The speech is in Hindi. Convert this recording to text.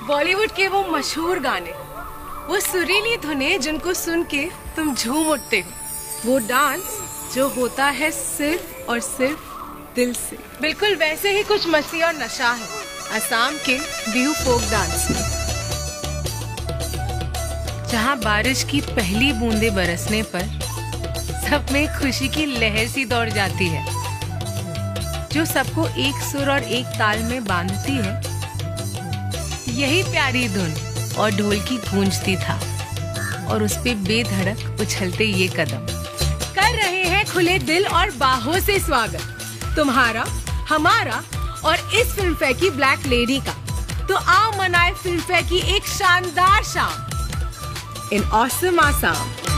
बॉलीवुड के वो मशहूर गाने, वो सुरीली धुनें जिनको सुन के तुम झूम उठते हो, वो डांस जो होता है सिर्फ और सिर्फ दिल से। बिल्कुल वैसे ही कुछ मस्ती और नशा है असम के बिहू फोक डांस में, जहाँ बारिश की पहली बूंदें बरसने पर सब में खुशी की लहर सी दौड़ जाती है, जो सबको एक सुर और एक ताल में बांधती है। यही प्यारी धुन और ढोल की गूंजती था और उस पे बेधड़क उछलते ये कदम कर रहे हैं खुले दिल और बाहों से स्वागत तुम्हारा, हमारा और इस फिल्म फेयर की ब्लैक लेडी का। तो आओ मनाए फिल्म फेयर की एक शानदार शाम इन ऑसम आसाम।